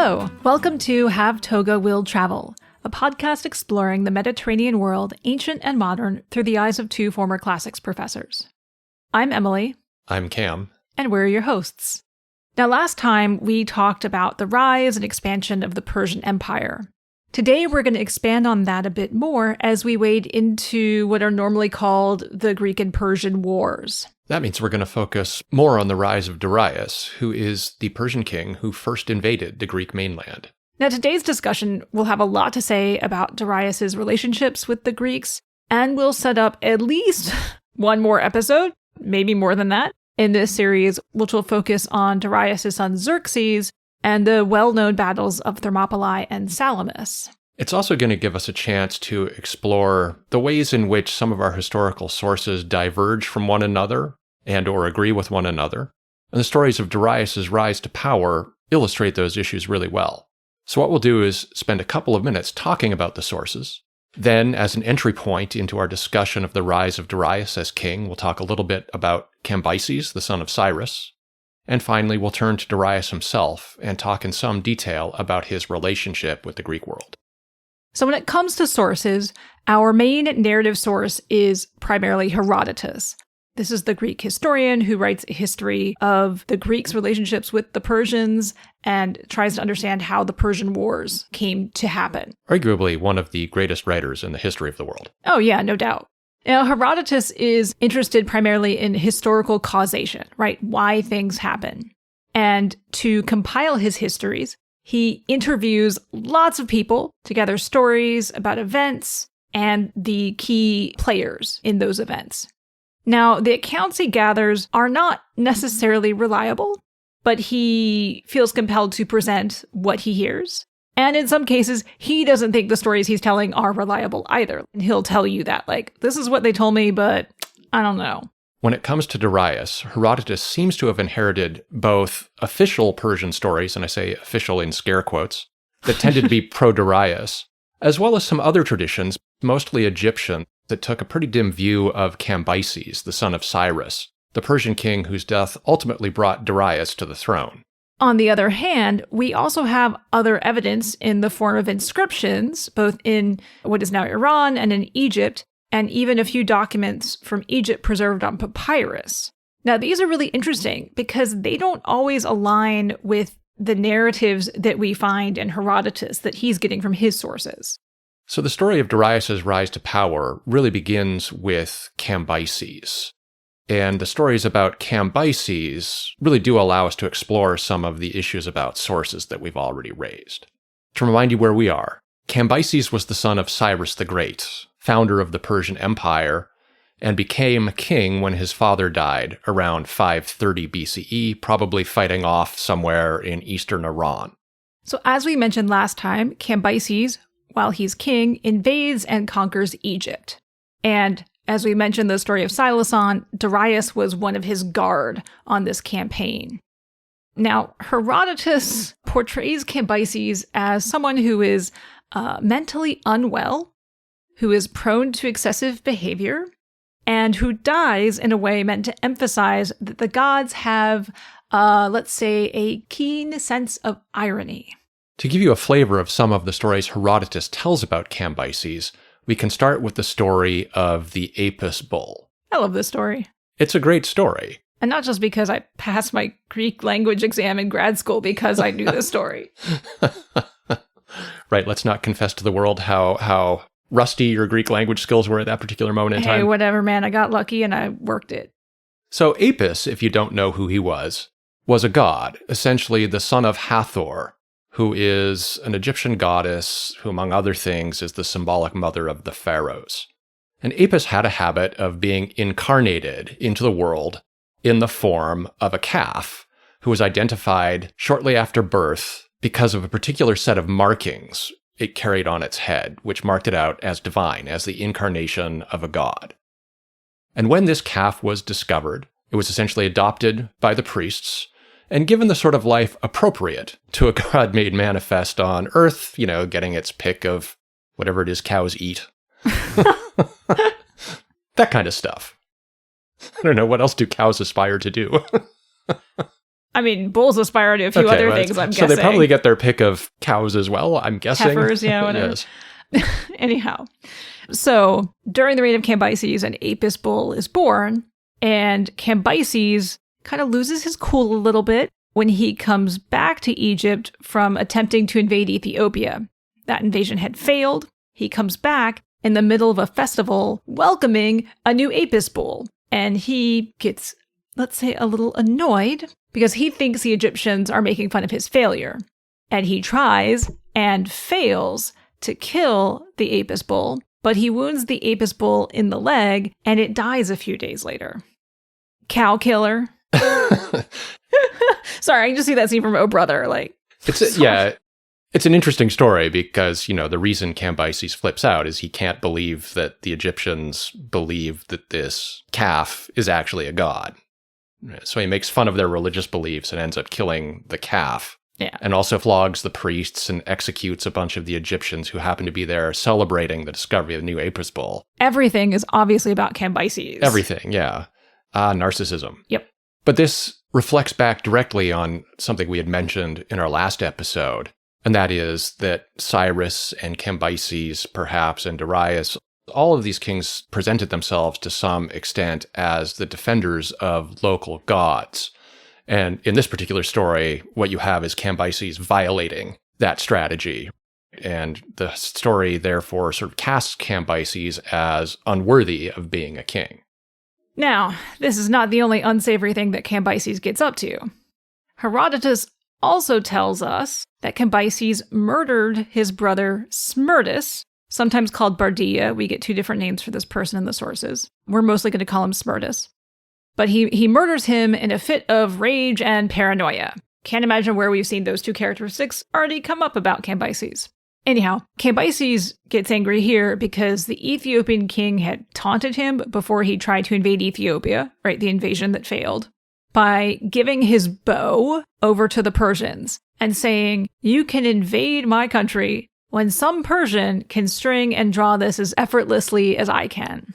Hello, welcome to Have Toga Will Travel, a podcast exploring the Mediterranean world, ancient and modern, through the eyes of two former classics professors. I'm Emily. I'm Cam. And we're your hosts. Now, last time we talked about the rise and expansion of the Persian Empire. Today we're going to expand on that a bit more as we wade into what are normally called the Greek and Persian Wars. That means we're going to focus more on the rise of Darius, who is the Persian king who first invaded the Greek mainland. Now, today's discussion will have a lot to say about Darius's relationships with the Greeks, and we'll set up at least one more episode, maybe more than that, in this series, which will focus on Darius's son Xerxes and the well-known battles of Thermopylae and Salamis. It's also going to give us a chance to explore the ways in which some of our historical sources diverge from one another and or agree with one another. And the stories of Darius's rise to power illustrate those issues really well. So what we'll do is spend a couple of minutes talking about the sources. Then, as an entry point into our discussion of the rise of Darius as king, we'll talk a little bit about Cambyses, the son of Cyrus. And finally, we'll turn to Darius himself and talk in some detail about his relationship with the Greek world. So when it comes to sources, our main narrative source is primarily Herodotus. This is the Greek historian who writes a history of the Greeks' relationships with the Persians and tries to understand how the Persian Wars came to happen. Arguably one of the greatest writers in the history of the world. Oh yeah, no doubt. Now, Herodotus is interested primarily in historical causation, right? Why things happen. And to compile his histories, he interviews lots of people to gather stories about events and the key players in those events. Now, the accounts he gathers are not necessarily reliable, but he feels compelled to present what he hears. And in some cases, he doesn't think the stories he's telling are reliable either. And he'll tell you that, like, this is what they told me, but I don't know. When it comes to Darius, Herodotus seems to have inherited both official Persian stories, and I say official in scare quotes, that tended to be pro-Darius, as well as some other traditions, mostly Egyptian, that took a pretty dim view of Cambyses, the son of Cyrus, the Persian king whose death ultimately brought Darius to the throne. On the other hand, we also have other evidence in the form of inscriptions, both in what is now Iran and in Egypt, and even a few documents from Egypt preserved on papyrus. Now, these are really interesting because they don't always align with the narratives that we find in Herodotus that he's getting from his sources. So the story of Darius's rise to power really begins with Cambyses. And the stories about Cambyses really do allow us to explore some of the issues about sources that we've already raised. To remind you where we are, Cambyses was the son of Cyrus the Great, founder of the Persian Empire, and became king when his father died around 530 BCE, probably fighting off somewhere in eastern Iran. So as we mentioned last time, Cambyses, while he's king, invades and conquers Egypt. And as we mentioned the story of Silason, Darius was one of his guard on this campaign. Now, Herodotus portrays Cambyses as someone who is mentally unwell, who is prone to excessive behavior, and who dies in a way meant to emphasize that the gods have, let's say, a keen sense of irony. To give you a flavor of some of the stories Herodotus tells about Cambyses, we can start with the story of the Apis bull. I love this story. It's a great story. And not just because I passed my Greek language exam in grad school because I knew this story. Right, let's not confess to the world how rusty your Greek language skills were at that particular moment in time. Hey, whatever, man. I got lucky and I worked it. So Apis, if you don't know who he was a god, essentially the son of Hathor, who is an Egyptian goddess who, among other things, is the symbolic mother of the pharaohs. And Apis had a habit of being incarnated into the world in the form of a calf who was identified shortly after birth because of a particular set of markings it carried on its head, which marked it out as divine, as the incarnation of a god. And when this calf was discovered, it was essentially adopted by the priests and given the sort of life appropriate to a god made manifest on Earth, getting its pick of whatever it is cows eat. That kind of stuff. I don't know, what else do cows aspire to do? I mean, bulls aspire to a few other things, I'm guessing. So they probably get their pick of cows as well, I'm guessing. Heifers, yeah, whatever. Yes. Anyhow, so during the reign of Cambyses, an Apis bull is born, and Cambyses kind of loses his cool a little bit when he comes back to Egypt from attempting to invade Ethiopia. That invasion had failed. He comes back in the middle of a festival welcoming a new Apis bull, and he gets, let's say, a little annoyed because he thinks the Egyptians are making fun of his failure. And he tries and fails to kill the Apis bull, but he wounds the Apis bull in the leg, and it dies a few days later. Cow killer. Sorry, I can just see that scene from Oh Brother. It's an interesting story because, the reason Cambyses flips out is he can't believe that the Egyptians believe that this calf is actually a god. So he makes fun of their religious beliefs and ends up killing the calf. Yeah. And also flogs the priests and executes a bunch of the Egyptians who happen to be there celebrating the discovery of the new Apis bull. Everything is obviously about Cambyses. Everything, yeah. Narcissism. Yep. But this reflects back directly on something we had mentioned in our last episode, and that is that Cyrus and Cambyses, perhaps, and Darius, all of these kings presented themselves to some extent as the defenders of local gods. And in this particular story, what you have is Cambyses violating that strategy. And the story, therefore, sort of casts Cambyses as unworthy of being a king. Now, this is not the only unsavory thing that Cambyses gets up to. Herodotus also tells us that Cambyses murdered his brother Smerdis, sometimes called Bardia. We get two different names for this person in the sources. We're mostly going to call him Smerdis. But he murders him in a fit of rage and paranoia. Can't imagine where we've seen those two characteristics already come up about Cambyses. Anyhow, Cambyses gets angry here because the Ethiopian king had taunted him before he tried to invade Ethiopia, right, the invasion that failed, by giving his bow over to the Persians and saying, "You can invade my country when some Persian can string and draw this as effortlessly as I can."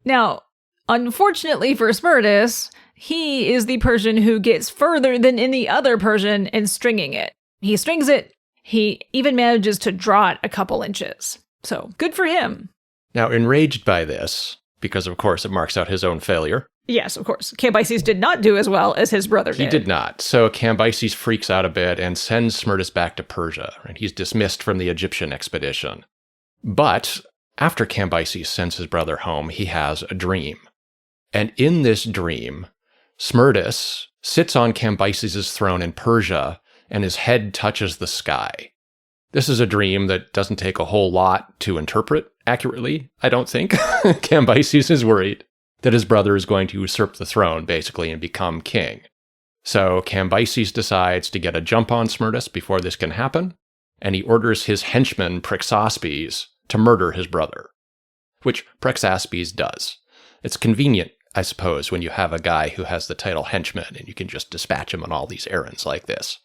Now, unfortunately for Smerdis, he is the Persian who gets further than any other Persian in stringing it. He strings it. He even manages to draw it a couple inches. So, good for him. Now, enraged by this, because of course it marks out his own failure. Yes, of course. Cambyses did not do as well as his brother did. He did not. So Cambyses freaks out a bit and sends Smerdis back to Persia, and he's dismissed from the Egyptian expedition. But after Cambyses sends his brother home, he has a dream. And in this dream, Smerdis sits on Cambyses' throne in Persia, and his head touches the sky. This is a dream that doesn't take a whole lot to interpret accurately, I don't think. Cambyses is worried that his brother is going to usurp the throne, basically, and become king. So Cambyses decides to get a jump on Smerdis before this can happen, and he orders his henchman, Prexaspes, to murder his brother, which Prexaspes does. It's convenient, I suppose, when you have a guy who has the title henchman, and you can just dispatch him on all these errands like this.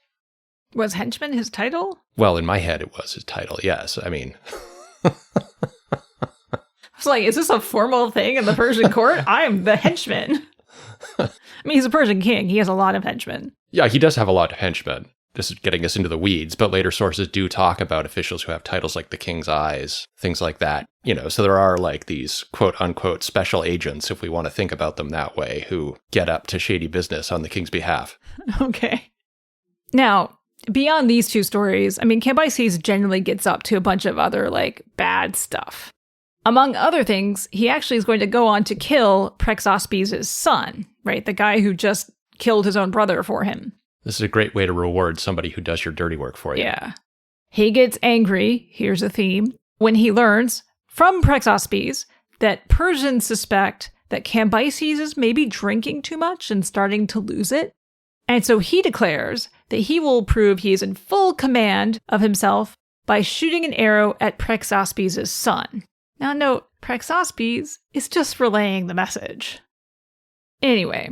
Was henchman his title? Well, in my head, it was his title, yes. I mean... I was like, is this a formal thing in the Persian court? I am the henchman. I mean, he's a Persian king. He has a lot of henchmen. Yeah, he does have a lot of henchmen. This is getting us into the weeds, but later sources do talk about officials who have titles like the King's Eyes, things like that. So there are like these quote-unquote special agents, if we want to think about them that way, who get up to shady business on the king's behalf. Okay. Now, beyond these two stories, I mean, Cambyses generally gets up to a bunch of other, bad stuff. Among other things, he actually is going to go on to kill Prexaspes' son, right? The guy who just killed his own brother for him. This is a great way to reward somebody who does your dirty work for you. Yeah. He gets angry, here's a theme, when he learns from Prexaspes that Persians suspect that Cambyses is maybe drinking too much and starting to lose it. And so he declares that he will prove he is in full command of himself by shooting an arrow at Prexaspes' son. Now note, Prexaspes is just relaying the message. Anyway,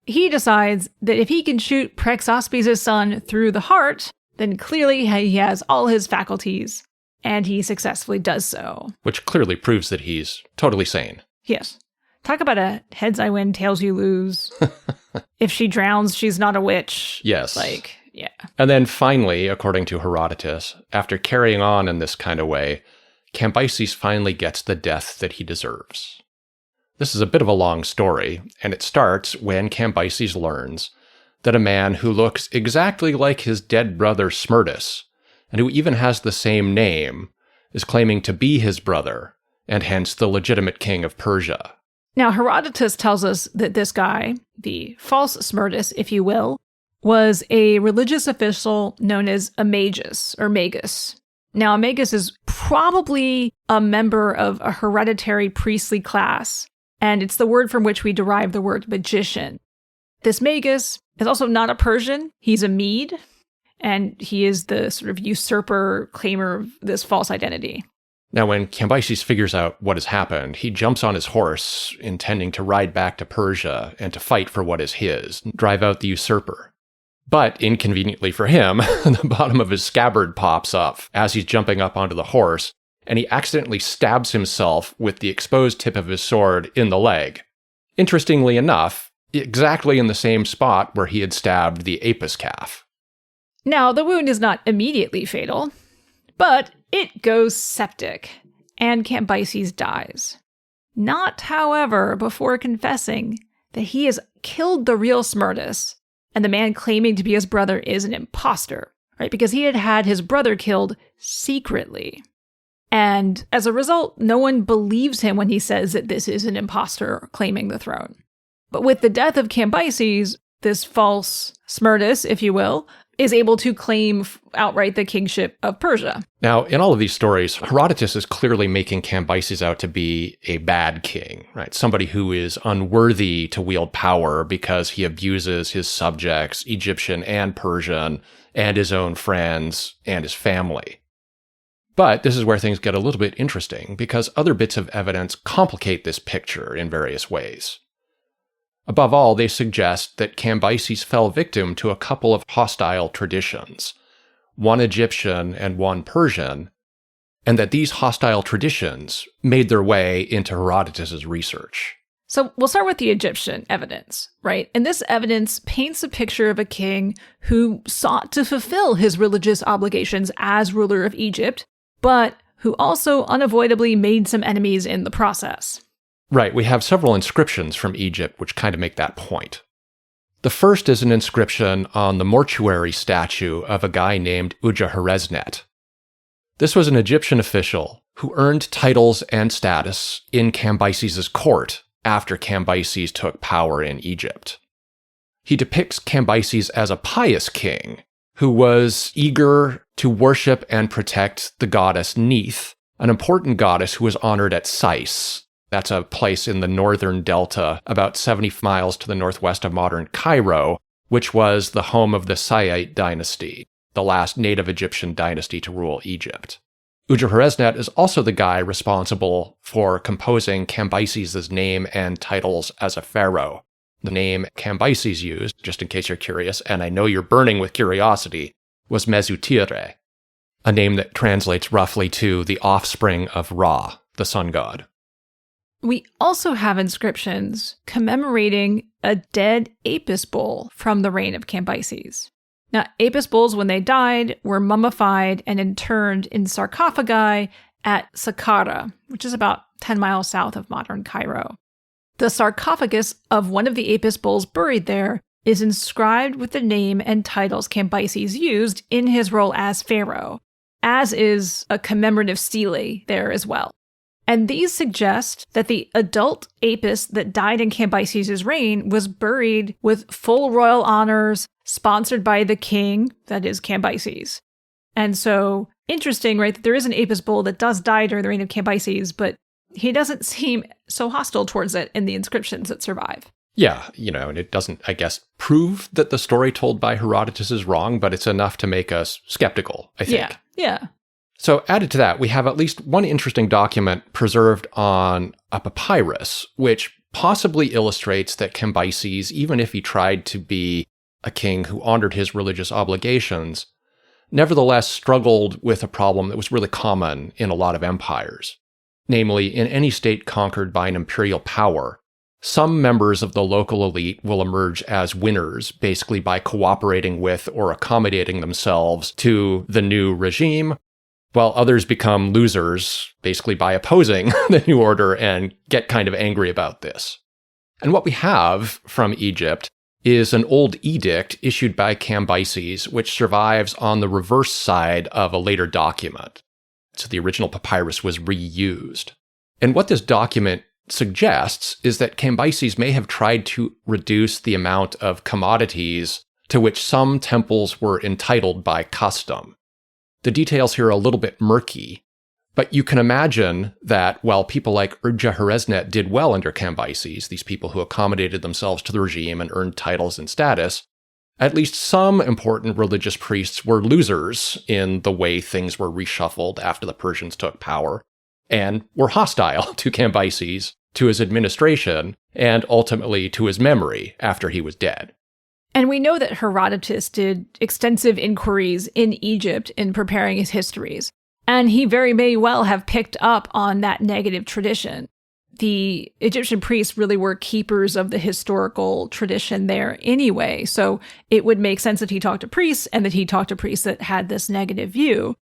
he decides that if he can shoot Prexaspes' son through the heart, then clearly he has all his faculties, and he successfully does so. Which clearly proves that he's totally sane. Yes. Talk about a heads I win, tails you lose. If she drowns, she's not a witch. Yes. Yeah. And then finally, according to Herodotus, after carrying on in this kind of way, Cambyses finally gets the death that he deserves. This is a bit of a long story, and it starts when Cambyses learns that a man who looks exactly like his dead brother Smerdis, and who even has the same name, is claiming to be his brother, and hence the legitimate king of Persia. Now, Herodotus tells us that this guy, the false Smerdis, if you will, was a religious official known as a magus, or magus. Now, a magus is probably a member of a hereditary priestly class, and it's the word from which we derive the word magician. This magus is also not a Persian. He's a Mede, and he is the sort of usurper, claimer of this false identity. Now, when Cambyses figures out what has happened, he jumps on his horse, intending to ride back to Persia and to fight for what is his, drive out the usurper. But, inconveniently for him, the bottom of his scabbard pops up as he's jumping up onto the horse, and he accidentally stabs himself with the exposed tip of his sword in the leg. Interestingly enough, exactly in the same spot where he had stabbed the Apis calf. Now, the wound is not immediately fatal, but it goes septic, and Cambyses dies. Not, however, before confessing that he has killed the real Smerdis, and the man claiming to be his brother is an imposter, right? Because he had had his brother killed secretly. And as a result, no one believes him when he says that this is an imposter claiming the throne. But with the death of Cambyses, this false Smerdis, if you will, is able to claim outright the kingship of Persia. Now, in all of these stories, Herodotus is clearly making Cambyses out to be a bad king, right? Somebody who is unworthy to wield power because he abuses his subjects, Egyptian and Persian, and his own friends and his family. But this is where things get a little bit interesting, because other bits of evidence complicate this picture in various ways. Above all, they suggest that Cambyses fell victim to a couple of hostile traditions, one Egyptian and one Persian, and that these hostile traditions made their way into Herodotus's research. So we'll start with the Egyptian evidence, right? And this evidence paints a picture of a king who sought to fulfill his religious obligations as ruler of Egypt, but who also unavoidably made some enemies in the process. Right, we have several inscriptions from Egypt which kind of make that point. The first is an inscription on the mortuary statue of a guy named Udjahorresnet. This was an Egyptian official who earned titles and status in Cambyses' court after Cambyses took power in Egypt. He depicts Cambyses as a pious king who was eager to worship and protect the goddess Neith, an important goddess who was honored at Sais. That's a place in the northern delta, about 70 miles to the northwest of modern Cairo, which was the home of the Saite dynasty, the last native Egyptian dynasty to rule Egypt. Udjahorresnet is also the guy responsible for composing Cambyses' name and titles as a pharaoh. The name Cambyses used, just in case you're curious, and I know you're burning with curiosity, was Mesutire, a name that translates roughly to the offspring of Ra, the sun god. We also have inscriptions commemorating a dead Apis bull from the reign of Cambyses. Now, Apis bulls, when they died, were mummified and interned in sarcophagi at Saqqara, which is about 10 miles south of modern Cairo. The sarcophagus of one of the Apis bulls buried there is inscribed with the name and titles Cambyses used in his role as pharaoh, as is a commemorative stele there as well. And these suggest that the adult Apis that died in Cambyses' reign was buried with full royal honors, sponsored by the king, that is Cambyses. And so, interesting, right, that there is an Apis bull that does die during the reign of Cambyses, but he doesn't seem so hostile towards it in the inscriptions that survive. Yeah, and it doesn't, I guess, prove that the story told by Herodotus is wrong, but it's enough to make us skeptical, I think. Yeah. So added to that, we have at least one interesting document preserved on a papyrus, which possibly illustrates that Cambyses, even if he tried to be a king who honored his religious obligations, nevertheless struggled with a problem that was really common in a lot of empires. Namely, in any state conquered by an imperial power, Some members of the local elite will emerge as winners, basically by cooperating with or accommodating themselves to the new regime, while others become losers, basically by opposing the new order and get kind of angry about this. And what we have from Egypt is an old edict issued by Cambyses, which survives on the reverse side of a later document. So the original papyrus was reused. And what this document suggests is that Cambyses may have tried to reduce the amount of commodities to which some temples were entitled by custom. The details here are a little bit murky, but you can imagine that while people like Udjahorresnet did well under Cambyses, these people who accommodated themselves to the regime and earned titles and status, at least some important religious priests were losers in the way things were reshuffled after the Persians took power, and were hostile to Cambyses, to his administration, and ultimately to his memory after he was dead. And we know that Herodotus did extensive inquiries in Egypt in preparing his histories, and he very may well have picked up on that negative tradition. The Egyptian priests really were keepers of the historical tradition there anyway, so it would make sense that he talked to priests and that he talked to priests that had this negative view.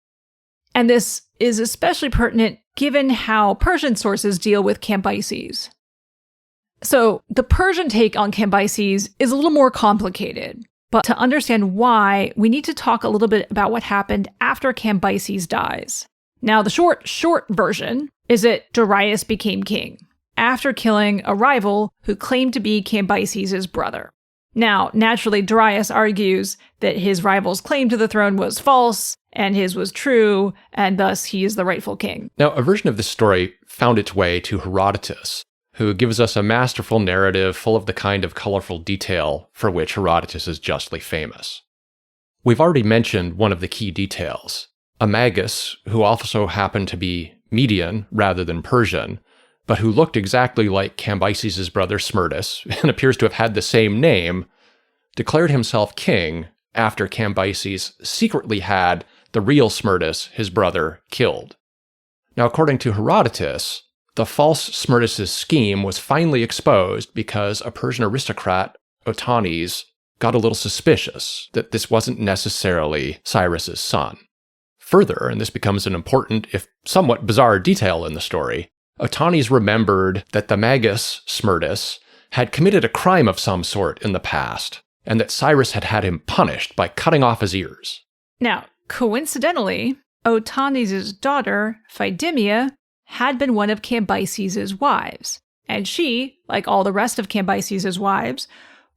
And this is especially pertinent given how Persian sources deal with Cambyses. So the Persian take on Cambyses is a little more complicated, but to understand why, we need to talk a little bit about what happened after Cambyses dies. Now, the short version is that Darius became king after killing a rival who claimed to be Cambyses' brother. Now, naturally, Darius argues that his rival's claim to the throne was false, and his was true, and thus he is the rightful king. Now, a version of this story found its way to Herodotus, who gives us a masterful narrative full of the kind of colorful detail for which Herodotus is justly famous. We've already mentioned one of the key details. A magus, who also happened to be Median rather than Persian, but who looked exactly like Cambyses' brother Smerdis, and appears to have had the same name, declared himself king after Cambyses secretly had the real Smerdis, his brother, killed. Now, according to Herodotus, the false Smerdis' scheme was finally exposed because a Persian aristocrat, Otanes, got a little suspicious that this wasn't necessarily Cyrus's son. Further, and this becomes an important, if somewhat bizarre detail in the story, Otanes remembered that the magus, Smerdis, had committed a crime of some sort in the past, and that Cyrus had had him punished by cutting off his ears. Now, coincidentally, Otanes' daughter, Phidimia, had been one of Cambyses' wives, and she, like all the rest of Cambyses' wives,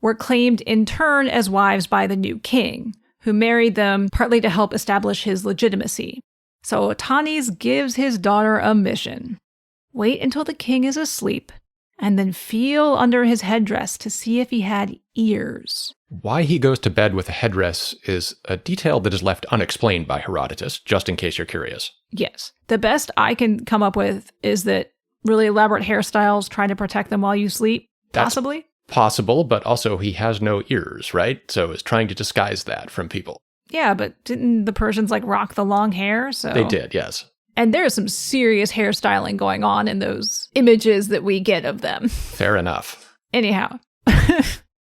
were claimed in turn as wives by the new king, who married them partly to help establish his legitimacy. So Otanes gives his daughter a mission. Wait until the king is asleep, and then feel under his headdress to see if he had ears. Why he goes to bed with a headdress is a detail that is left unexplained by Herodotus, just in case you're curious. Yes. The best I can come up with is that really elaborate hairstyles trying to protect them while you sleep, possibly? That's possible, but also he has no ears, right? So is trying to disguise that from people. Yeah, but didn't the Persians rock the long hair? So they did, yes. And there's some serious hairstyling going on in those images that we get of them. Fair enough. Anyhow,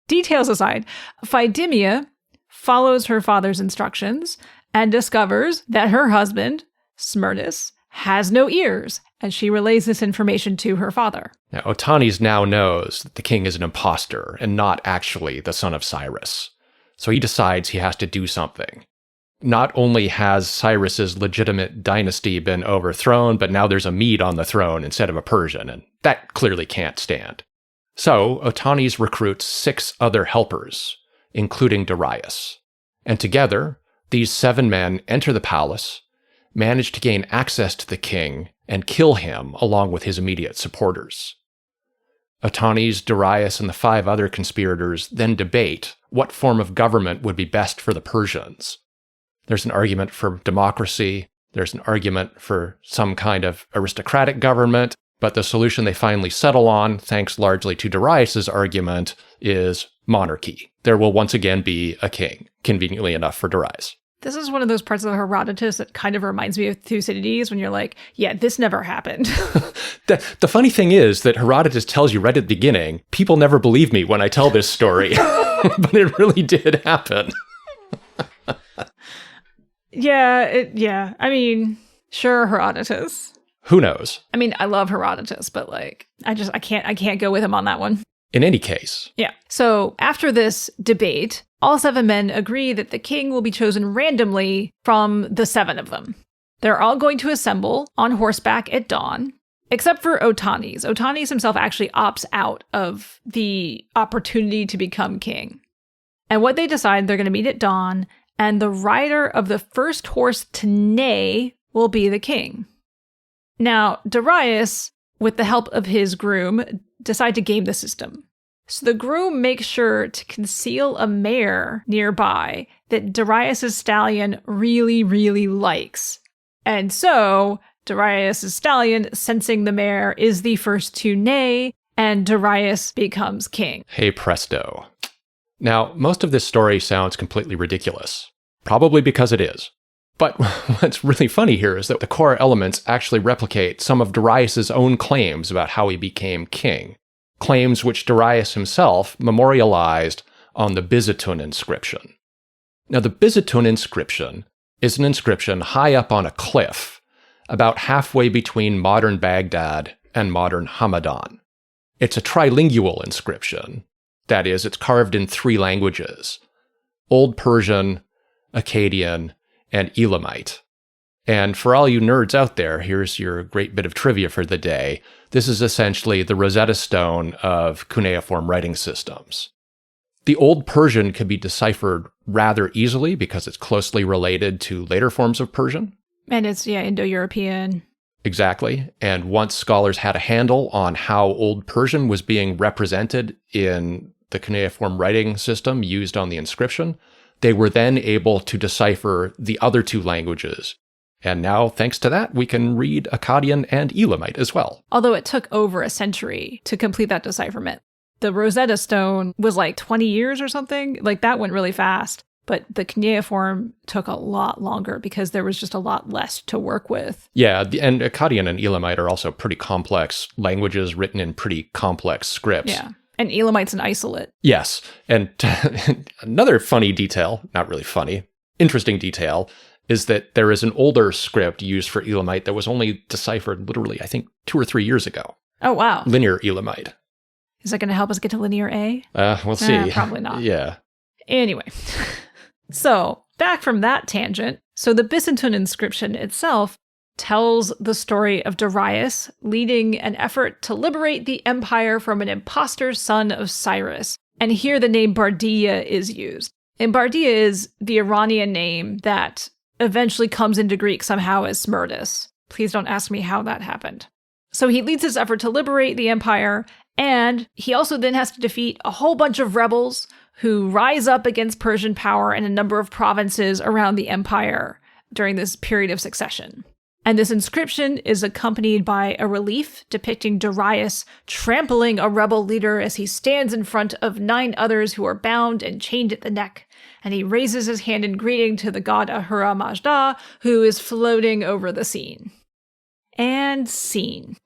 details aside, Phidimia follows her father's instructions and discovers that her husband, Smerdis, has no ears, and she relays this information to her father. Now, Otanes now knows that the king is an imposter and not actually the son of Cyrus. So he decides he has to do something. Not only has Cyrus's legitimate dynasty been overthrown, but now there's a Mede on the throne instead of a Persian, and that clearly can't stand. So Otanes recruits 6 other helpers, including Darius. And together, these 7 men enter the palace, manage to gain access to the king, and kill him along with his immediate supporters. Otanes, Darius, and the 5 other conspirators then debate what form of government would be best for the Persians. There's an argument for democracy, there's an argument for some kind of aristocratic government, but the solution they finally settle on, thanks largely to Darius's argument, is monarchy. There will once again be a king, conveniently enough for Darius. This is one of those parts of Herodotus that kind of reminds me of Thucydides when you're like, yeah, this never happened. The funny thing is that Herodotus tells you right at the beginning, people never believe me when I tell this story, but it really did happen. Yeah. I mean, sure, Herodotus. Who knows? I mean, I love Herodotus, but like, I can't go with him on that one. In any case. Yeah. So after this debate, all 7 men agree that the king will be chosen randomly from the 7 of them. They're all going to assemble on horseback at dawn, except for Otanes. Otanes himself actually opts out of the opportunity to become king. And what they decide, they're going to meet at dawn, and the rider of the first horse to neigh will be the king. Now, Darius, with the help of his groom, decide to game the system. So the groom makes sure to conceal a mare nearby that Darius's stallion really, really likes. And so Darius's stallion, sensing the mare is the first to neigh, and Darius becomes king. Hey presto. Now, most of this story sounds completely ridiculous. Probably because it is. But what's really funny here is that the core elements actually replicate some of Darius's own claims about how he became king. Claims which Darius himself memorialized on the Bisitun Inscription. Now, the Bisitun Inscription is an inscription high up on a cliff, about halfway between modern Baghdad and modern Hamadan. It's a trilingual inscription. That is, it's carved in 3 languages: Old Persian, Akkadian, and Elamite. And for all you nerds out there, here's your great bit of trivia for the day. This is essentially the Rosetta Stone of cuneiform writing systems. The Old Persian can be deciphered rather easily because it's closely related to later forms of Persian. And it's, Indo-European. Exactly. And once scholars had a handle on how Old Persian was being represented in the cuneiform writing system used on the inscription, they were then able to decipher the other 2 languages. And now, thanks to that, we can read Akkadian and Elamite as well. Although it took over a century to complete that decipherment. The Rosetta Stone was like 20 years or something. Like, that went really fast. But the cuneiform took a lot longer because there was just a lot less to work with. Yeah, and Akkadian and Elamite are also pretty complex languages written in pretty complex scripts. Yeah. And Elamite's an isolate. Yes. And another funny detail, not really funny, interesting detail, is that there is an older script used for Elamite that was only deciphered literally, I think, 2 or 3 years ago. Oh, wow. Linear Elamite. Is that going to help us get to linear A? We'll see. Probably not. Yeah. Anyway. So, back from that tangent. So the Bisitun inscription itself tells the story of Darius leading an effort to liberate the empire from an imposter son of Cyrus. And here the name Bardia is used. And Bardia is the Iranian name that eventually comes into Greek somehow as Smerdis. Please don't ask me how that happened. So he leads this effort to liberate the empire, and he also then has to defeat a whole bunch of rebels who rise up against Persian power in a number of provinces around the empire during this period of succession. And this inscription is accompanied by a relief depicting Darius trampling a rebel leader as he stands in front of 9 others who are bound and chained at the neck. And he raises his hand in greeting to the god Ahura Mazda, who is floating over the scene. And scene.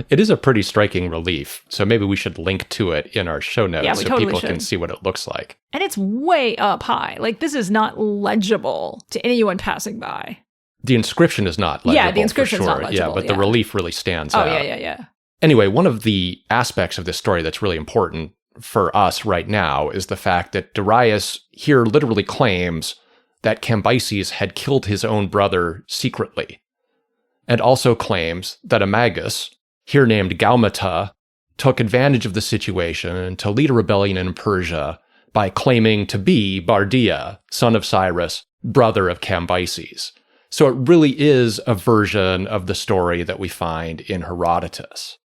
It is a pretty striking relief, so maybe we should link to it in our show notes so people can see what it looks like. And it's way up high. Like, this is not legible to anyone passing by. The inscription is not legible. Yeah, the inscription is not legible. Yeah, but the relief really stands out. Yeah. Anyway, one of the aspects of this story that's really important for us right now is the fact that Darius here literally claims that Cambyses had killed his own brother secretly, and also claims that Amagus, here named Gaumata, took advantage of the situation to lead a rebellion in Persia by claiming to be Bardia, son of Cyrus, brother of Cambyses. So it really is a version of the story that we find in Herodotus.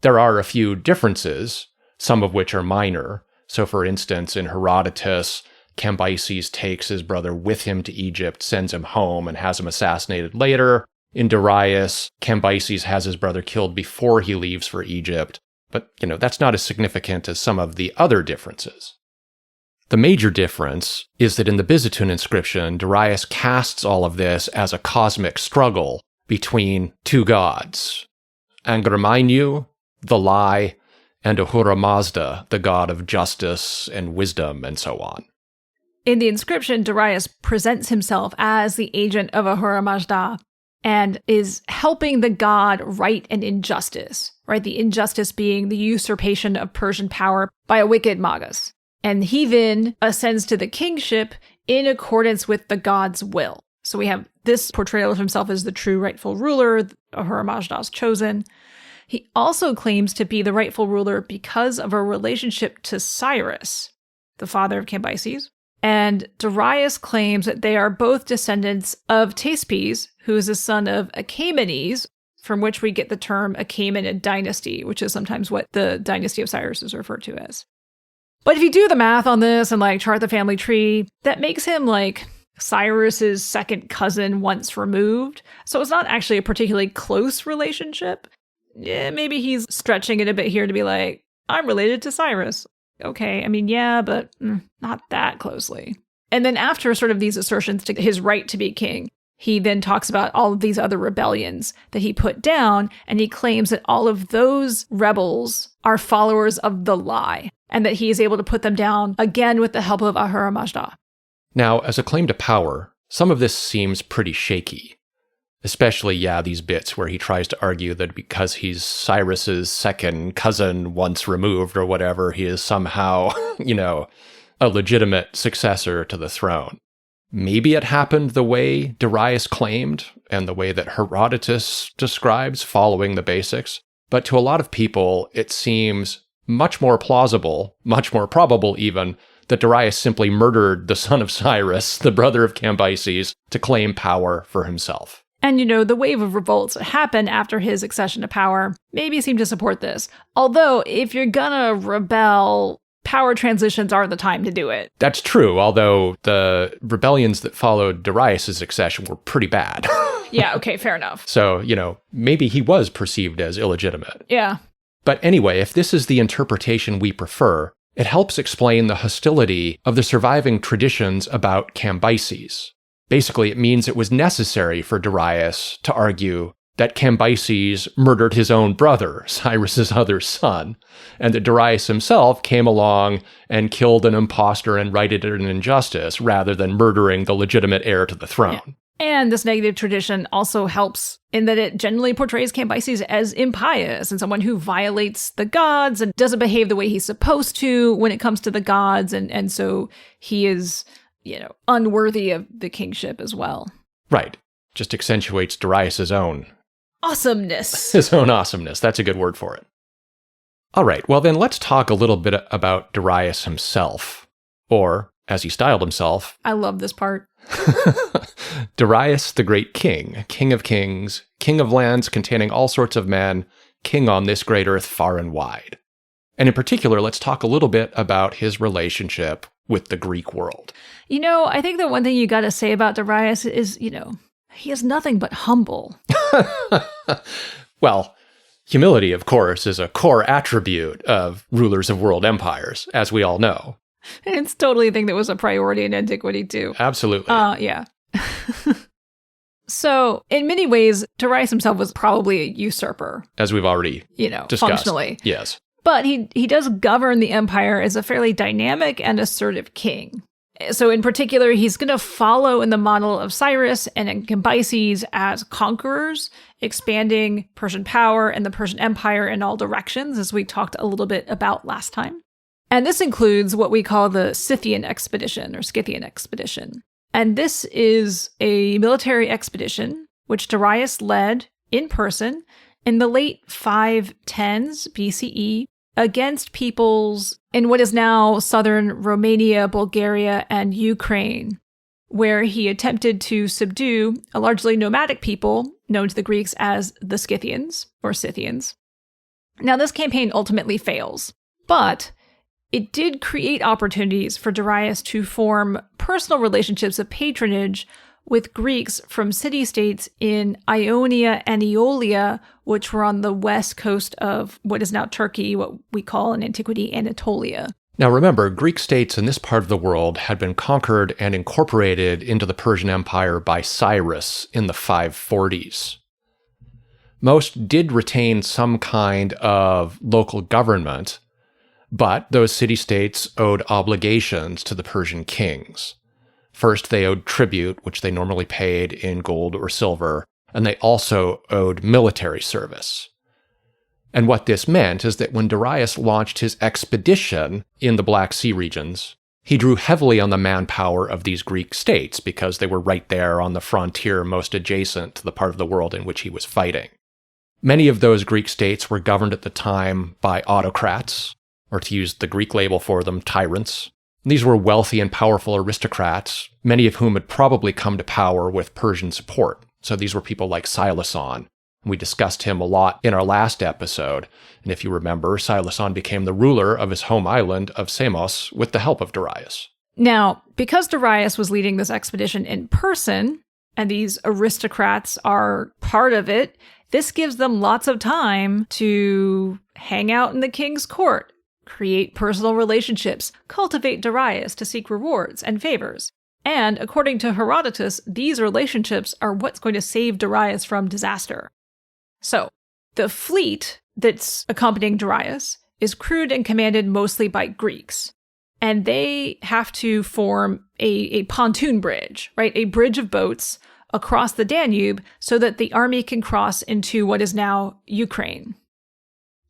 There are a few differences, some of which are minor. So for instance, in Herodotus, Cambyses takes his brother with him to Egypt, sends him home, and has him assassinated later. In Darius, Cambyses has his brother killed before he leaves for Egypt. But, that's not as significant as some of the other differences. The major difference is that in the Bisitun inscription, Darius casts all of this as a cosmic struggle between two gods, Angramanyu, the lie, and Ahura Mazda, the god of justice and wisdom and so on. In the inscription, Darius presents himself as the agent of Ahura Mazda and is helping the god right an injustice, right? The injustice being the usurpation of Persian power by a wicked Magus. And he then ascends to the kingship in accordance with the god's will. So we have this portrayal of himself as the true rightful ruler, Ahura Mazda's chosen. He also claims to be the rightful ruler because of a relationship to Cyrus, the father of Cambyses. And Darius claims that they are both descendants of Thespes, who is the son of Achaemenes, from which we get the term Achaemenid dynasty, which is sometimes what the dynasty of Cyrus is referred to as. But if you do the math on this and chart the family tree, that makes him Cyrus's second cousin once removed. So it's not actually a particularly close relationship. Yeah, maybe he's stretching it a bit here to be I'm related to Cyrus. Okay, yeah, but not that closely. And then after sort of these assertions to his right to be king, he then talks about all of these other rebellions that he put down, and he claims that all of those rebels are followers of the lie, and that he is able to put them down again with the help of Ahura Mazda. Now, as a claim to power, some of this seems pretty shaky. Especially, these bits where he tries to argue that because he's Cyrus's second cousin once removed or whatever, he is somehow, a legitimate successor to the throne. Maybe it happened the way Darius claimed and the way that Herodotus describes following the basics. But to a lot of people, it seems much more plausible, much more probable even, that Darius simply murdered the son of Cyrus, the brother of Cambyses, to claim power for himself. And, the wave of revolts that happened after his accession to power maybe seem to support this. Although, if you're gonna rebel, power transitions are the time to do it. That's true, although the rebellions that followed Darius' accession were pretty bad. Yeah, okay, fair enough. So, maybe he was perceived as illegitimate. Yeah. But anyway, if this is the interpretation we prefer, it helps explain the hostility of the surviving traditions about Cambyses. Basically, it means it was necessary for Darius to argue that Cambyses murdered his own brother, Cyrus's other son, and that Darius himself came along and killed an imposter and righted an injustice rather than murdering the legitimate heir to the throne. Yeah. And this negative tradition also helps in that it generally portrays Cambyses as impious and someone who violates the gods and doesn't behave the way he's supposed to when it comes to the gods, and so he is unworthy of the kingship as well. Right. Just accentuates Darius' own awesomeness. His own awesomeness. That's a good word for it. All right. Well, then let's talk a little bit about Darius himself, or, as he styled himself, I love this part. Darius the Great King, King of Kings, King of lands containing all sorts of men, King on this great earth far and wide. And in particular, let's talk a little bit about his relationship with the Greek world. I think the one thing you got to say about Darius is, he is nothing but humble. Well, humility, of course, is a core attribute of rulers of world empires, as we all know. And it's totally a thing that was a priority in antiquity, too. Absolutely. Yeah. So, in many ways, Darius himself was probably a usurper. As we've already discussed. Functionally. Yes. But he does govern the empire as a fairly dynamic and assertive king. So in particular, he's going to follow in the model of Cyrus and Cambyses as conquerors, expanding Persian power and the Persian Empire in all directions, as we talked a little bit about last time. And this includes what we call the Scythian expedition or Scythian expedition. And this is a military expedition which Darius led in person in the late 510s BCE against peoples in what is now southern Romania, Bulgaria, and Ukraine, where he attempted to subdue a largely nomadic people known to the Greeks as the Scythians or Scythians. Now, this campaign ultimately fails, but it did create opportunities for Darius to form personal relationships of patronage with Greeks from city-states in Ionia and Aeolia, which were on the west coast of what is now Turkey, what we call in antiquity Anatolia. Now remember, Greek states in this part of the world had been conquered and incorporated into the Persian Empire by Cyrus in the 540s. Most did retain some kind of local government, but those city-states owed obligations to the Persian kings. First, they owed tribute, which they normally paid in gold or silver, and they also owed military service. And what this meant is that when Darius launched his expedition in the Black Sea regions, he drew heavily on the manpower of these Greek states because they were right there on the frontier most adjacent to the part of the world in which he was fighting. Many of those Greek states were governed at the time by autocrats, or to use the Greek label for them, tyrants. These were wealthy and powerful aristocrats, many of whom had probably come to power with Persian support. So these were people like Silason. We discussed him a lot in our last episode, and if you remember, Silason became the ruler of his home island of Samos with the help of Darius. Now, because Darius was leading this expedition in person, and these aristocrats are part of it, this gives them lots of time to hang out in the king's court, create personal relationships, cultivate Darius to seek rewards and favors. And according to Herodotus, these relationships are what's going to save Darius from disaster. So, the fleet that's accompanying Darius is crewed and commanded mostly by Greeks. And they have to form a pontoon bridge, right? A bridge of boats across the Danube so that the army can cross into what is now Ukraine.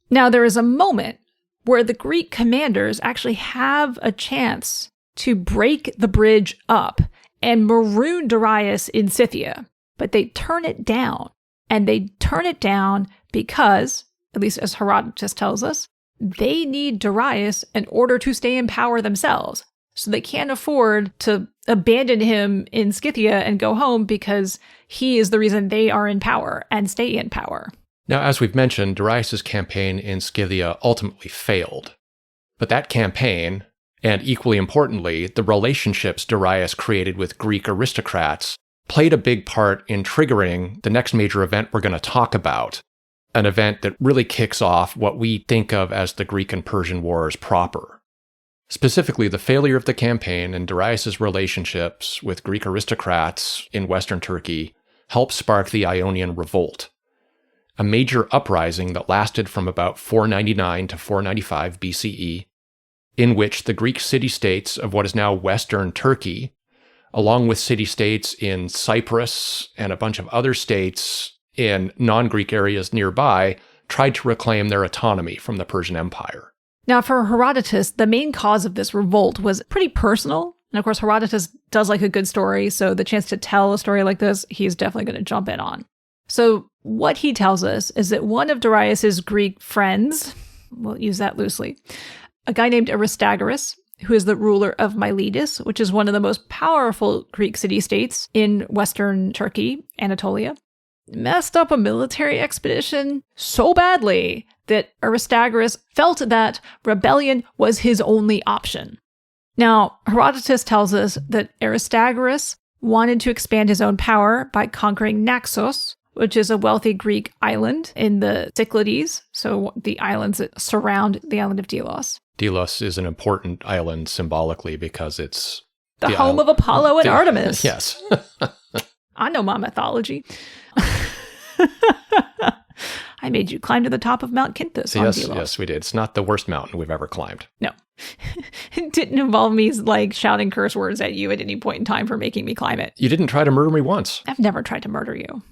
Now, there is a moment where the Greek commanders actually have a chance to break the bridge up and maroon Darius in Scythia, but they turn it down. And they turn it down because, at least as Herodotus tells us, they need Darius in order to stay in power themselves. So they can't afford to abandon him in Scythia and go home because he is the reason they are in power and stay in power. Now, as we've mentioned, Darius' campaign in Scythia ultimately failed. But that campaign, and equally importantly, the relationships Darius created with Greek aristocrats, played a big part in triggering the next major event we're going to talk about, an event that really kicks off what we think of as the Greek and Persian Wars proper. Specifically, the failure of the campaign and Darius' relationships with Greek aristocrats in western Turkey helped spark the Ionian Revolt, a major uprising that lasted from about 499 to 495 BCE, in which the Greek city-states of what is now western Turkey, along with city-states in Cyprus and a bunch of other states in non-Greek areas nearby, tried to reclaim their autonomy from the Persian Empire. Now, for Herodotus, the main cause of this revolt was pretty personal. And of course, Herodotus does like a good story, so the chance to tell a story like this, he's definitely going to jump in on. So what he tells us is that one of Darius's Greek friends, we'll use that loosely, a guy named Aristagoras, who is the ruler of Miletus, which is one of the most powerful Greek city-states in western Turkey, Anatolia, messed up a military expedition so badly that Aristagoras felt that rebellion was his only option. Now, Herodotus tells us that Aristagoras wanted to expand his own power by conquering Naxos, which is a wealthy Greek island in the Cyclades, so the islands that surround the island of Delos. Delos is an important island symbolically because it's the home of Apollo and Artemis. Yes. I know my mythology. I made you climb to the top of Mount Kinthus on Delos. Yes, we did. It's not the worst mountain we've ever climbed. No. It didn't involve me like shouting curse words at you at any point in time for making me climb it. You didn't try to murder me once. I've never tried to murder you.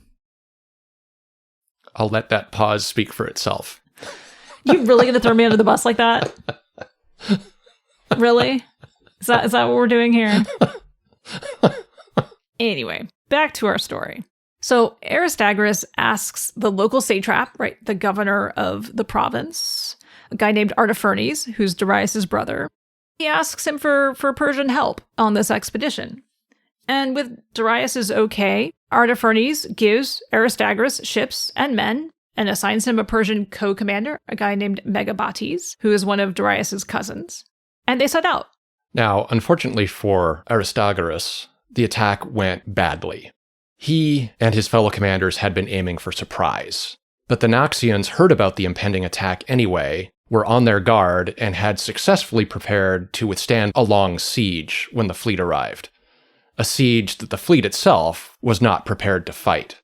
I'll let that pause speak for itself. You really going to throw me under the bus like that? Really? Is that what we're doing here? Anyway, back to our story. So Aristagoras asks the local satrap, right, the governor of the province, a guy named Artaphernes, who's Darius' brother. He asks him for Persian help on this expedition. And with Darius' okay, Artaphernes gives Aristagoras ships and men and assigns him a Persian co-commander, a guy named Megabates, who is one of Darius' cousins. And they set out. Now, unfortunately for Aristagoras, the attack went badly. He and his fellow commanders had been aiming for surprise. But the Naxians heard about the impending attack anyway, were on their guard and had successfully prepared to withstand a long siege when the fleet arrived. A siege that the fleet itself was not prepared to fight.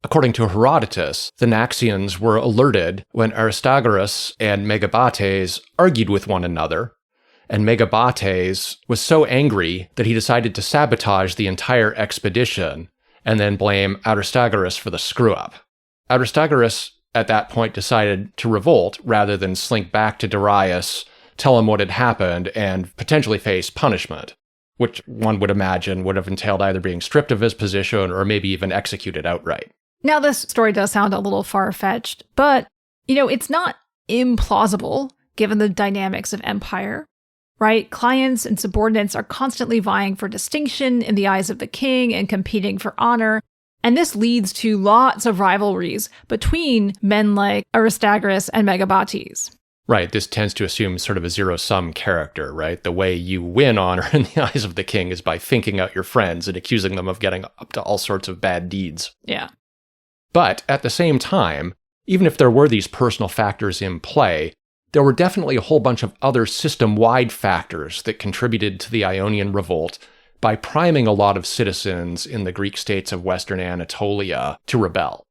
According to Herodotus, the Naxians were alerted when Aristagoras and Megabates argued with one another, and Megabates was so angry that he decided to sabotage the entire expedition and then blame Aristagoras for the screw-up. Aristagoras, at that point, decided to revolt rather than slink back to Darius, tell him what had happened, and potentially face punishment, which one would imagine would have entailed either being stripped of his position or maybe even executed outright. Now, this story does sound a little far-fetched, but, it's not implausible given the dynamics of empire, right? Clients and subordinates are constantly vying for distinction in the eyes of the king and competing for honor, and this leads to lots of rivalries between men like Aristagoras and Megabates. Right, this tends to assume sort of a zero-sum character, right? The way you win honor in the eyes of the king is by thinking out your friends and accusing them of getting up to all sorts of bad deeds. Yeah. But at the same time, even if there were these personal factors in play, there were definitely a whole bunch of other system-wide factors that contributed to the Ionian Revolt by priming a lot of citizens in the Greek states of Western Anatolia to rebel.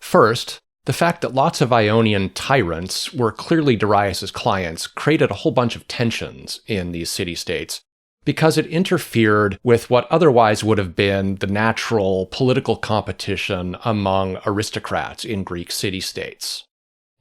First, the fact that lots of Ionian tyrants were clearly Darius's clients created a whole bunch of tensions in these city-states because it interfered with what otherwise would have been the natural political competition among aristocrats in Greek city-states.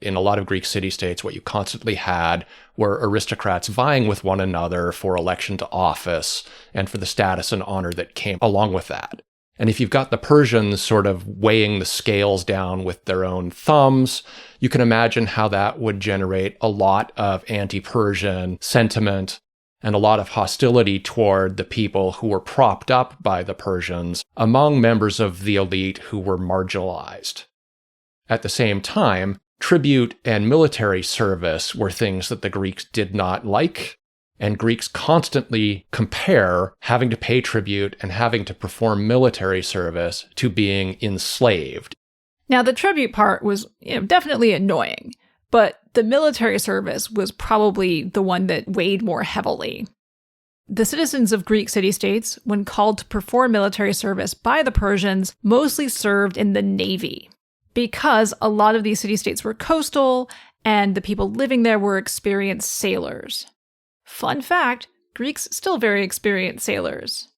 In a lot of Greek city-states, what you constantly had were aristocrats vying with one another for election to office and for the status and honor that came along with that. And if you've got the Persians sort of weighing the scales down with their own thumbs, you can imagine how that would generate a lot of anti-Persian sentiment and a lot of hostility toward the people who were propped up by the Persians among members of the elite who were marginalized. At the same time, tribute and military service were things that the Greeks did not like, and Greeks constantly compare having to pay tribute and having to perform military service to being enslaved. Now, the tribute part was definitely annoying, but the military service was probably the one that weighed more heavily. The citizens of Greek city-states, when called to perform military service by the Persians, mostly served in the navy, because a lot of these city-states were coastal, and the people living there were experienced sailors. Fun fact, Greeks still very experienced sailors.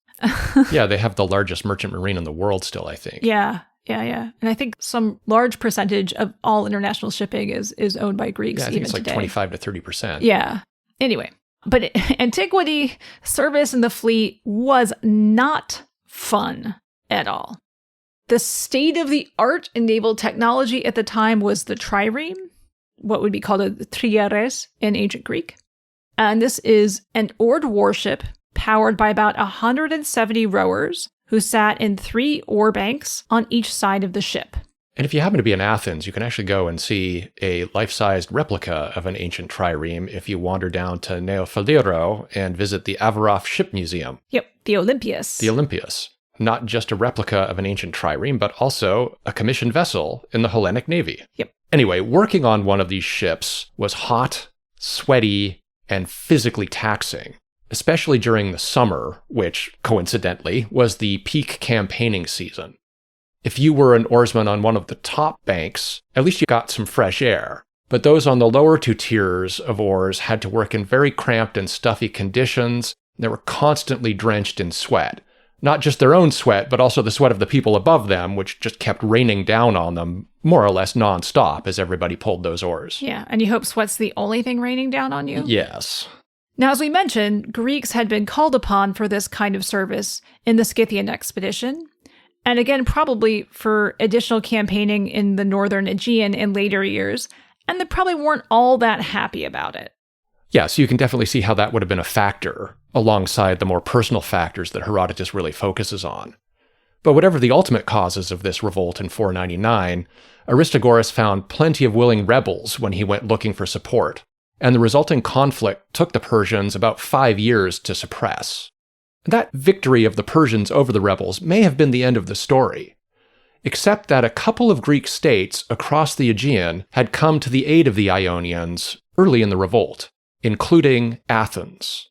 Yeah, they have the largest merchant marine in the world still, I think. Yeah. And I think some large percentage of all international shipping is owned by Greeks. Yeah, I think it's like today. 25 to 30%. Yeah. Anyway, but antiquity, service in the fleet was not fun at all. The state-of-the-art naval technology at the time was the trireme, what would be called a triremes in ancient Greek. And this is an oared warship powered by about 170 rowers who sat in 3 oar banks on each side of the ship. And if you happen to be in Athens, you can actually go and see a life-sized replica of an ancient trireme if you wander down to Neophiliro and visit the Avaroff Ship Museum. Yep, the Olympias. The Olympias. Not just a replica of an ancient trireme, but also a commissioned vessel in the Hellenic Navy. Yep. Anyway, working on one of these ships was hot, sweaty, and physically taxing, especially during the summer, which, coincidentally, was the peak campaigning season. If you were an oarsman on one of the top banks, at least you got some fresh air. But those on the lower 2 tiers of oars had to work in very cramped and stuffy conditions. They were constantly drenched in sweat. Not just their own sweat, but also the sweat of the people above them, which just kept raining down on them more or less nonstop as everybody pulled those oars. Yeah, and you hope sweat's the only thing raining down on you? Yes. Now, as we mentioned, Greeks had been called upon for this kind of service in the Scythian expedition, and again, probably for additional campaigning in the northern Aegean in later years, and they probably weren't all that happy about it. Yeah, so you can definitely see how that would have been a factor, alongside the more personal factors that Herodotus really focuses on. But whatever the ultimate causes of this revolt in 499, Aristagoras found plenty of willing rebels when he went looking for support, and the resulting conflict took the Persians about 5 years to suppress. That victory of the Persians over the rebels may have been the end of the story, except that a couple of Greek states across the Aegean had come to the aid of the Ionians, early in the revolt, including Athens.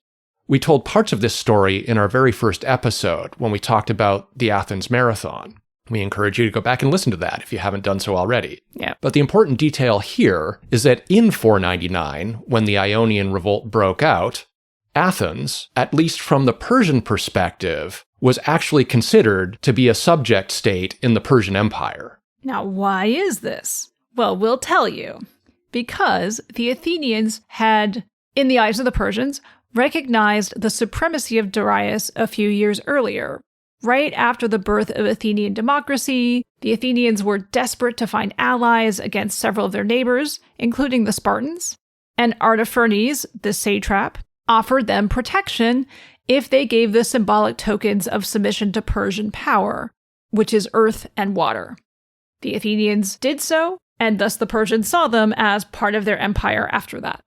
We told parts of this story in our very first episode when we talked about the Athens Marathon. We encourage you to go back and listen to that if you haven't done so already. Yeah. But the important detail here is that in 499, when the Ionian Revolt broke out, Athens, at least from the Persian perspective, was actually considered to be a subject state in the Persian Empire. Now, why is this? Well, we'll tell you. Because the Athenians had, in the eyes of the Persians, recognized the supremacy of Darius a few years earlier. Right after the birth of Athenian democracy, the Athenians were desperate to find allies against several of their neighbors, including the Spartans, and Artaphornes, the satrap, offered them protection if they gave the symbolic tokens of submission to Persian power, which is earth and water. The Athenians did so, and thus the Persians saw them as part of their empire after that.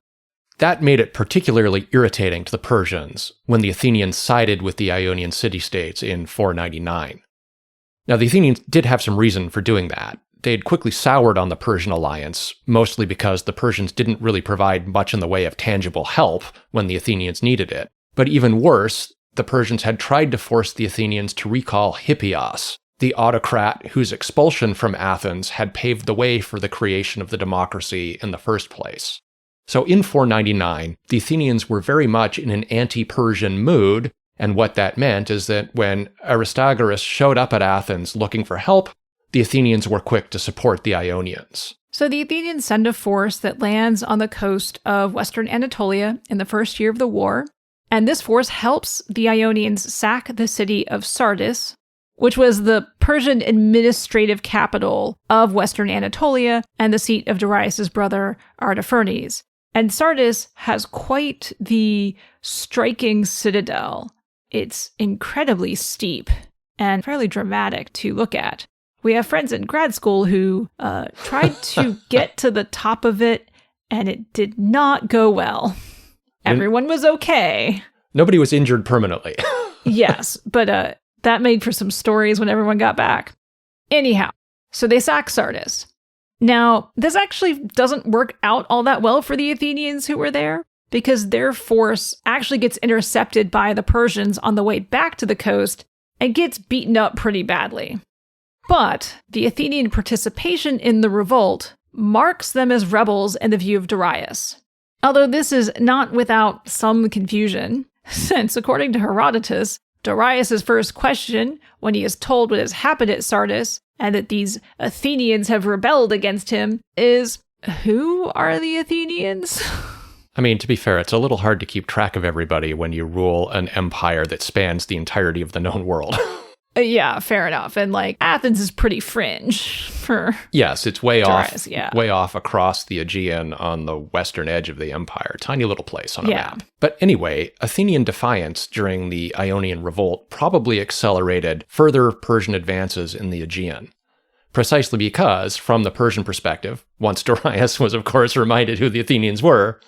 That made it particularly irritating to the Persians when the Athenians sided with the Ionian city-states in 499. Now, the Athenians did have some reason for doing that. They'd quickly soured on the Persian alliance, mostly because the Persians didn't really provide much in the way of tangible help when the Athenians needed it. But even worse, the Persians had tried to force the Athenians to recall Hippias, the autocrat whose expulsion from Athens had paved the way for the creation of the democracy in the first place. So in 499, the Athenians were very much in an anti-Persian mood, and what that meant is that when Aristagoras showed up at Athens looking for help, the Athenians were quick to support the Ionians. So the Athenians send a force that lands on the coast of western Anatolia in the first year of the war, and this force helps the Ionians sack the city of Sardis, which was the Persian administrative capital of western Anatolia and the seat of Darius's brother Artaphornes. And Sardis has quite the striking citadel. It's incredibly steep and fairly dramatic to look at. We have friends in grad school who tried to get to the top of it, and it did not go well. Everyone was okay. Nobody was injured permanently. Yes, but that made for some stories when everyone got back. Anyhow, so they sack Sardis. Now, this actually doesn't work out all that well for the Athenians who were there, because their force actually gets intercepted by the Persians on the way back to the coast and gets beaten up pretty badly. But the Athenian participation in the revolt marks them as rebels in the view of Darius. Although this is not without some confusion, since according to Herodotus, Darius' first question, when he is told what has happened at Sardis, and that these Athenians have rebelled against him, is, who are the Athenians? I mean, to be fair, it's a little hard to keep track of everybody when you rule an empire that spans the entirety of the known world. Yeah, fair enough. And Athens is pretty fringe for Yes, it's way Darius, off, yeah. way off across the Aegean on the western edge of the empire. Tiny little place on a Yeah. map. But anyway, Athenian defiance during the Ionian Revolt probably accelerated further Persian advances in the Aegean. Precisely because, from the Persian perspective, once Darius was of course reminded who the Athenians were,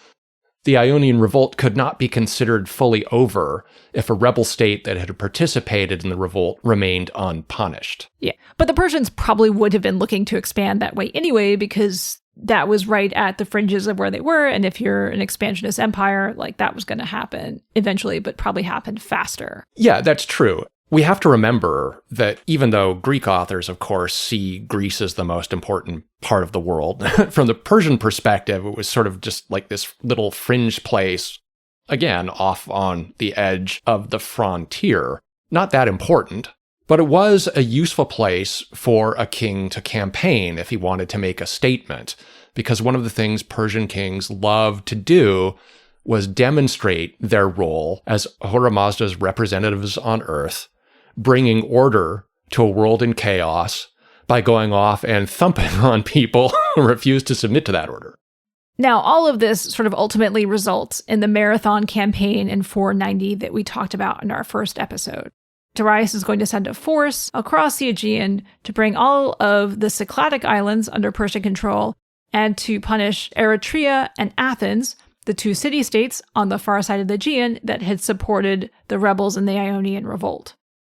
the Ionian Revolt could not be considered fully over if a rebel state that had participated in the revolt remained unpunished. Yeah, but the Persians probably would have been looking to expand that way anyway, because that was right at the fringes of where they were, and if you're an expansionist empire, that was going to happen eventually, but probably happened faster. Yeah, that's true. We have to remember that even though Greek authors, of course, see Greece as the most important part of the world, from the Persian perspective, it was sort of just like this little fringe place, again, off on the edge of the frontier. Not that important, but it was a useful place for a king to campaign if he wanted to make a statement, because one of the things Persian kings loved to do was demonstrate their role as Ahura Mazda's representatives on Earth, bringing order to a world in chaos by going off and thumping on people who refuse to submit to that order. Now, all of this sort of ultimately results in the Marathon campaign in 490 that we talked about in our first episode. Darius is going to send a force across the Aegean to bring all of the Cycladic islands under Persian control and to punish Eretria and Athens, the two city-states on the far side of the Aegean that had supported the rebels in the Ionian Revolt.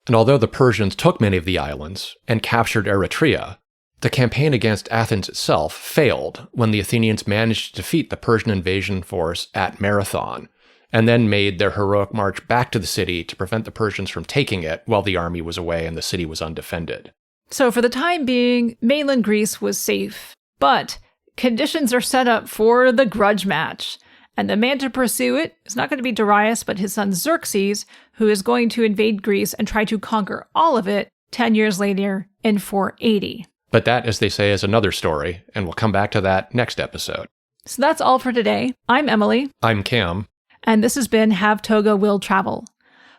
And although the Persians took many of the islands and captured Eretria, The campaign against Athens itself failed when the Athenians managed to defeat the Persian invasion force at Marathon, and then made their heroic march back to the city to prevent the Persians from taking it while the army was away and the city was undefended. So for the time being, mainland Greece was safe, but conditions are set up for the grudge match. And the man to pursue it is not going to be Darius, but his son Xerxes, who is going to invade Greece and try to conquer all of it 10 years later in 480. But that, as they say, is another story, and we'll come back to that next episode. So that's all for today. I'm Emily. I'm Cam. And this has been Have Toga Will Travel.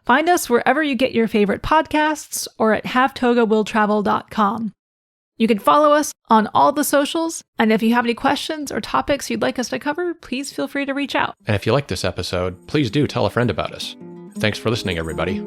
Find us wherever you get your favorite podcasts or at havetogawilltravel.com. You can follow us on all the socials, and if you have any questions or topics you'd like us to cover, please feel free to reach out. And if you like this episode, please do tell a friend about us. Thanks for listening, everybody.